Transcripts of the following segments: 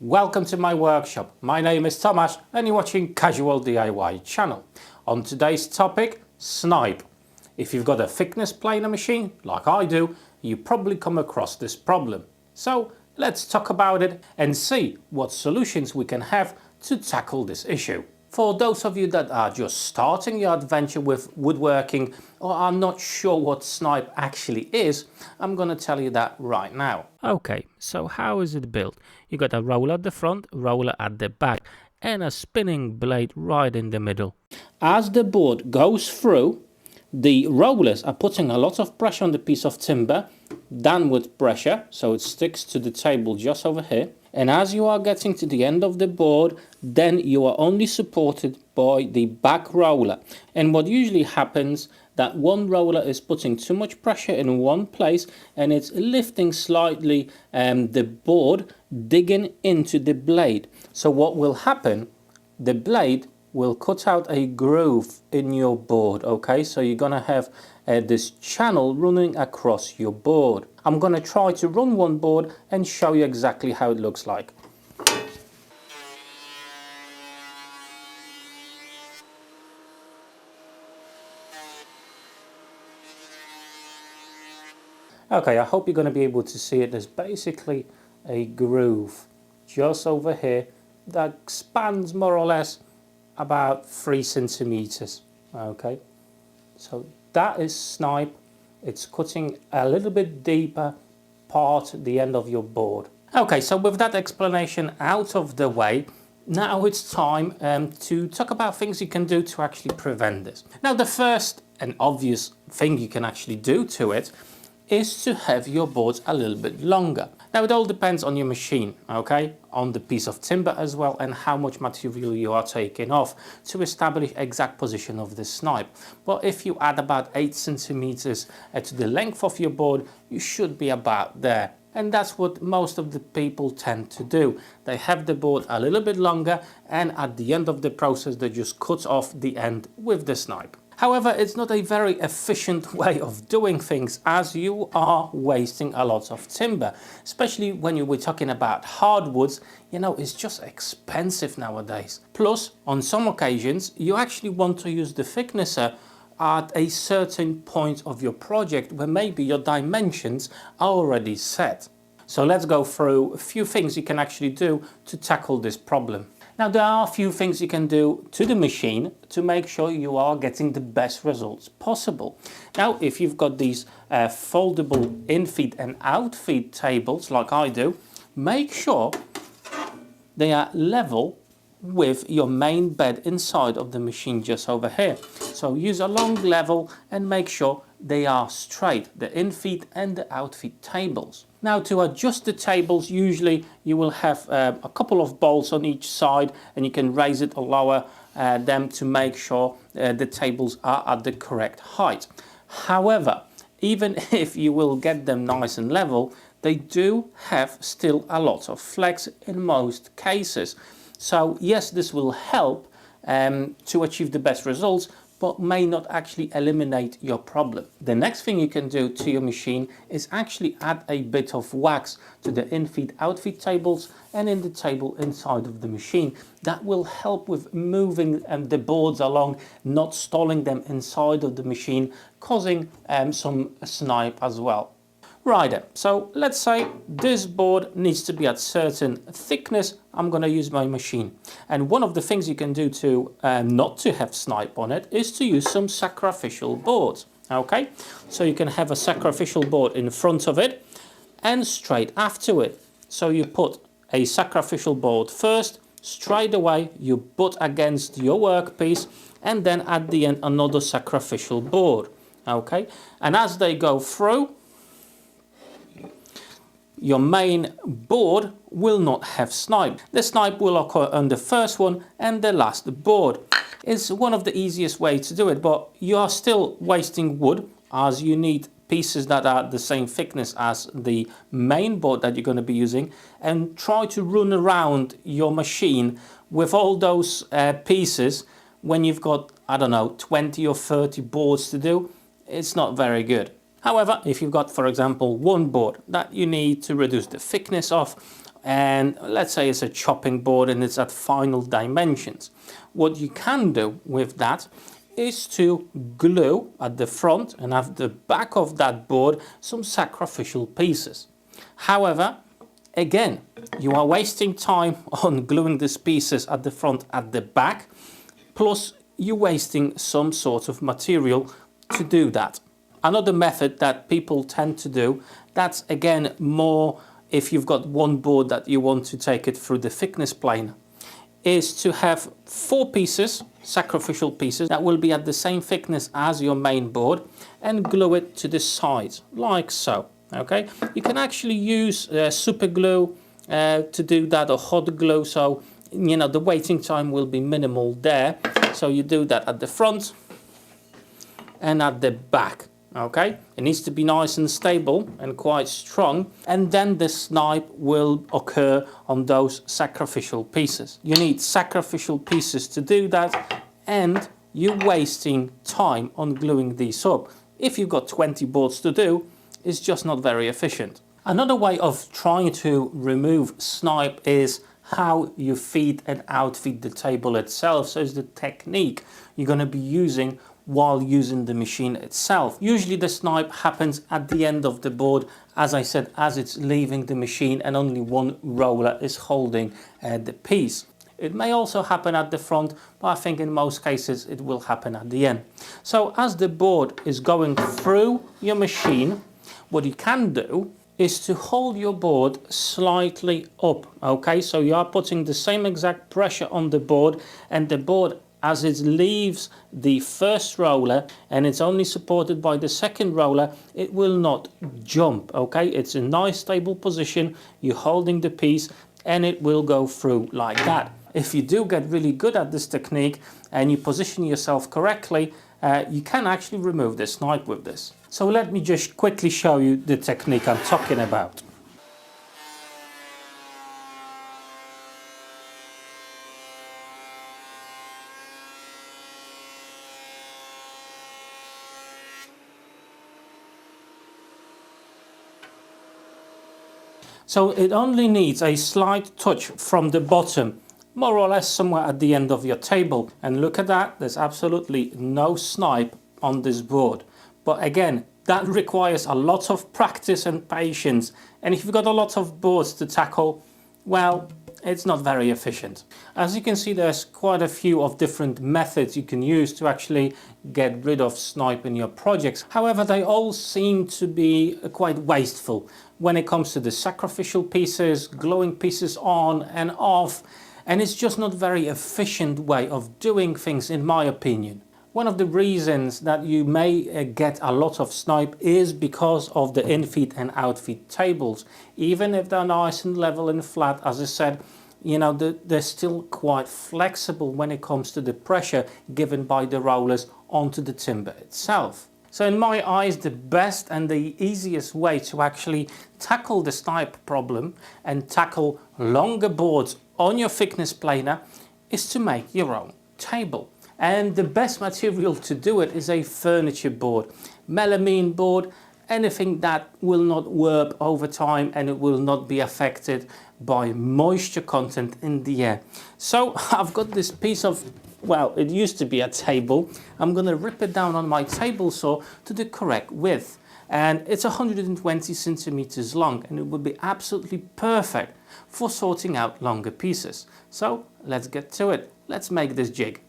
Welcome to my workshop. My name is Tomasz and you're watching Casual DIY channel. On today's topic, Snipe. If you've got a thickness planer machine, like I do, you probably come across this problem. So let's talk about it and see what solutions we can have to tackle this issue. For those of you that are just starting your adventure with woodworking or are not sure what Snipe actually is, I'm going to tell you that right now. Okay, so how is it built? You got a roller at the front, roller at the back, and a spinning blade right in the middle. As the board goes through, the rollers are putting a lot of pressure on the piece of timber, downward pressure, so it sticks to the table just over here. And as you are getting to the end of the board, then you are only supported by the back roller. And what usually happens, that one roller is putting too much pressure in one place and it's lifting slightly the board, digging into the blade. So what will happen, the blade will cut out a groove in your board, okay? So you're gonna have this channel running across your board. I'm gonna try to run one board and show you exactly how it looks like. Okay, I hope you're gonna be able to see it. There's basically a groove just over here that spans more or less about 3 centimeters. Okay, so that is Snipe. It's cutting a little bit deeper part the end of your board. Okay, so with that explanation out of the way, now it's time to talk about things you can do to actually prevent this. Now the first and obvious thing you can actually do to it is to have your boards a little bit longer. Now it all depends on your machine, okay, on the piece of timber as well, and how much material you are taking off to establish exact position of the Snipe. But if you add about 8 centimeters to the length of your board, you should be about there. And that's what most of the people tend to do. They have the board a little bit longer, and at the end of the process they just cut off the end with the Snipe. However, it's not a very efficient way of doing things, as you are wasting a lot of timber, especially when you were talking about hardwoods. You know, it's just expensive nowadays. Plus, on some occasions, you actually want to use the thicknesser at a certain point of your project where maybe your dimensions are already set. So let's go through a few things you can actually do to tackle this problem. Now there are a few things you can do to the machine to make sure you are getting the best results possible. Now if you've got these foldable in-feed and out-feed tables like I do, make sure they are level with your main bed inside of the machine just over here. So use a long level and make sure they are straight, the in-feed and the out-feed tables. Now to adjust the tables, usually you will have a couple of bolts on each side, and you can raise it or lower them to make sure the tables are at the correct height. However, even if you will get them nice and level, they do have still a lot of flex in most cases. So yes, this will help to achieve the best results, but may not actually eliminate your problem. The next thing you can do to your machine is actually add a bit of wax to the in-feed, out-feed tables and in the table inside of the machine. That will help with moving the boards along, not stalling them inside of the machine, causing some Snipe as well. Right then, so let's say this board needs to be at certain thickness. I'm going to use my machine, and one of the things you can do to not to have Snipe on it is to use some sacrificial boards. Okay, so you can have a sacrificial board in front of it and straight after it. So you put a sacrificial board first, straight away you butt against your workpiece, and then at the end another sacrificial board. Okay, and as they go through, your main board will not have Snipe. The Snipe will occur on the first one and the last board. It's one of the easiest ways to do it, but you are still wasting wood, as you need pieces that are the same thickness as the main board that you're going to be using, and try to run around your machine with all those pieces when you've got, I don't know, 20 or 30 boards to do. It's not very good. However, if you've got, for example, one board that you need to reduce the thickness of, and let's say it's a chopping board and it's at final dimensions. What you can do with that is to glue at the front and at the back of that board some sacrificial pieces. However, again, you are wasting time on gluing these pieces at the front, at the back, plus you're wasting some sort of material to do that. Another method that people tend to do, that's again more if you've got one board that you want to take it through the thickness plane, is to have 4 pieces, sacrificial pieces, that will be at the same thickness as your main board, and glue it to the sides, like so. Okay, you can actually use super glue to do that, or hot glue, so you know the waiting time will be minimal there. So you do that at the front and at the back. Okay, it needs to be nice and stable and quite strong, and then the snipe will occur on those sacrificial pieces. You need sacrificial pieces to do that, and you're wasting time on gluing these up. If you've got 20 boards to do, it's just not very efficient. Another way of trying to remove snipe is how you feed and outfeed the table itself. So it's the technique you're going to be using while using the machine itself. Usually the snipe happens at the end of the board, as I said, as it's leaving the machine, and only one roller is holding the piece. It may also happen at the front, but I think in most cases it will happen at the end. So as the board is going through your machine, what you can do is to hold your board slightly up. Okay, so you are putting the same exact pressure on the board, and the board, as it leaves the first roller and it's only supported by the second roller, it will not jump. Okay, it's a nice stable position, you're holding the piece, and it will go through like that. If you do get really good at this technique and you position yourself correctly, you can actually remove the snipe with this. So let me just quickly show you the technique I'm talking about. So it only needs a slight touch from the bottom, more or less somewhere at the end of your table. And look at that, there's absolutely no snipe on this board. But again, that requires a lot of practice and patience. And if you've got a lot of boards to tackle, well, it's not very efficient. As you can see, there's quite a few of different methods you can use to actually get rid of snipe in your projects. However, they all seem to be quite wasteful when it comes to the sacrificial pieces, gluing pieces on and off, and it's just not very efficient way of doing things, in my opinion. One of the reasons that you may get a lot of snipe is because of the infeed and outfeed tables. Even if they're nice and level and flat, as I said, you know, they're still quite flexible when it comes to the pressure given by the rollers onto the timber itself. So in my eyes, the best and the easiest way to actually tackle the snipe problem and tackle longer boards on your thickness planer is to make your own table. And the best material to do it is a furniture board, melamine board, anything that will not warp over time and it will not be affected by moisture content in the air. So I've got this piece of, well, it used to be a table. I'm going to rip it down on my table saw to the correct width. And it's 120 centimeters long, and it would be absolutely perfect for sorting out longer pieces. So let's get to it. Let's make this jig.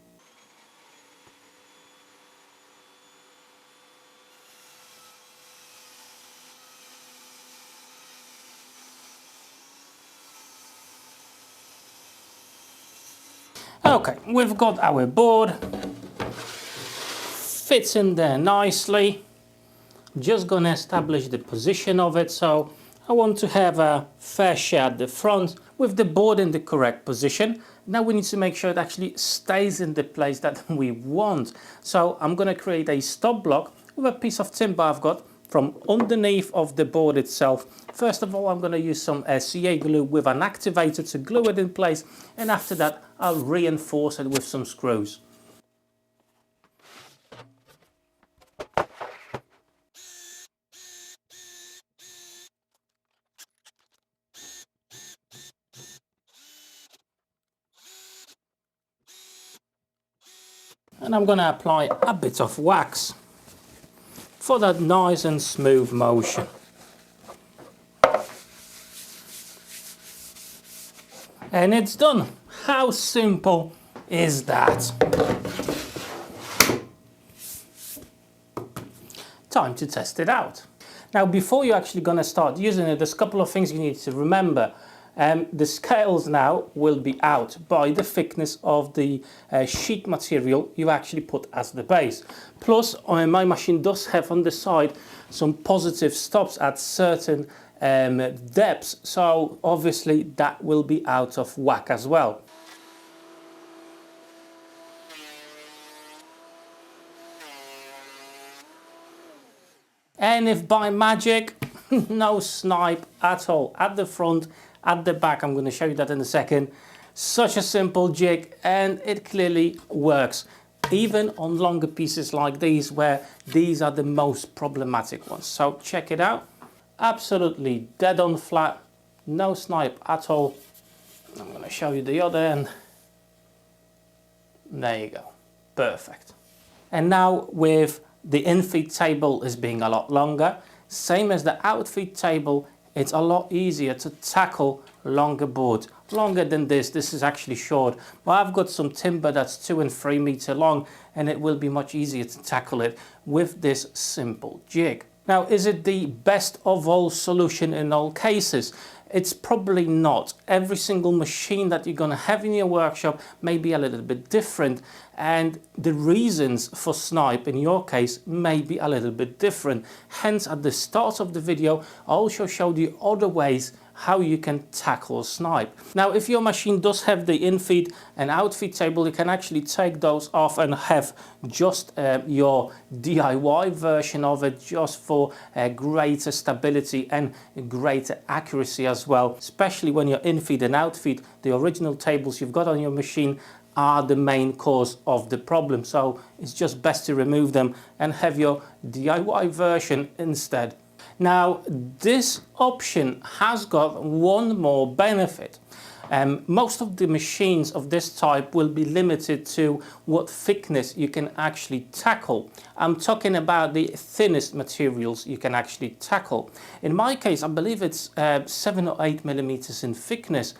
Okay, we've got our board, fits in there nicely. Just gonna establish the position of it, so I want to have a fair share at the front with the board in the correct position. Now we need to make sure it actually stays in the place that we want. So I'm gonna create a stop block with a piece of timber I've got from underneath of the board itself. First of all, I'm going to use some CA glue with an activator to glue it in place, and after that I'll reinforce it with some screws. and I'm going to apply a bit of wax for that nice and smooth motion. And it's done. How simple is that? Time to test it out. Now, before you're actually going to start using it, there's a couple of things you need to remember. The scales now will be out by the thickness of the sheet material you actually put as the base. Plus, my machine does have on the side some positive stops at certain depths, so obviously that will be out of whack as well. And if by magic, no snipe at all at the front, at the back, I'm going to show you that in a second. Such a simple jig, and it clearly works, even on longer pieces like these, where these are the most problematic ones. So check it out. Absolutely dead on flat, no snipe at all. I'm going to show you the other end. There you go, perfect. And now with the in-feed table is being a lot longer, same as the out-feed table, it's a lot easier to tackle longer boards. Longer than this is actually short, but I've got some timber that's 2 and 3 meter long, and it will be much easier to tackle it with this simple jig. Now, is it the best of all solution in all cases? It's probably not. Every single machine that you're going to have in your workshop may be a little bit different, and the reasons for snipe in your case may be a little bit different. Hence, at the start of the video, I also showed you other ways how you can tackle snipe. Now, if your machine does have the in-feed and out-feed table, you can actually take those off and have just your DIY version of it, just for greater stability and greater accuracy as well. Especially when you're in-feed and out-feed, the original tables you've got on your machine are the main cause of the problem. So it's just best to remove them and have your DIY version instead. Now, this option has got one more benefit. Most of the machines of this type will be limited to what thickness you can actually tackle. I'm talking about the thinnest materials you can actually tackle. In my case, I believe it's 7 or 8 millimeters in thickness.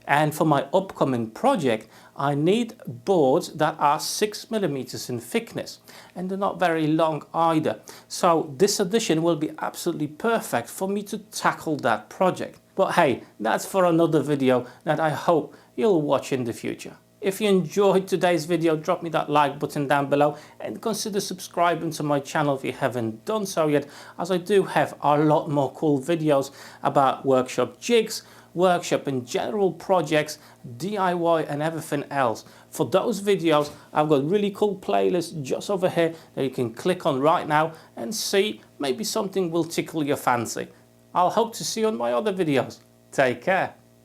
And for my upcoming project, I need boards that are 6 millimeters in thickness, and they're not very long either. So this addition will be absolutely perfect for me to tackle that project. But hey, that's for another video that I hope you'll watch in the future. If you enjoyed today's video, drop me that like button down below, and consider subscribing to my channel if you haven't done so yet, as I do have a lot more cool videos about workshop jigs, workshop and general projects, DIY and everything else. For those videos, I've got really cool playlists just over here that you can click on right now and see. Maybe something will tickle your fancy. I'll hope to see you on my other videos. Take care.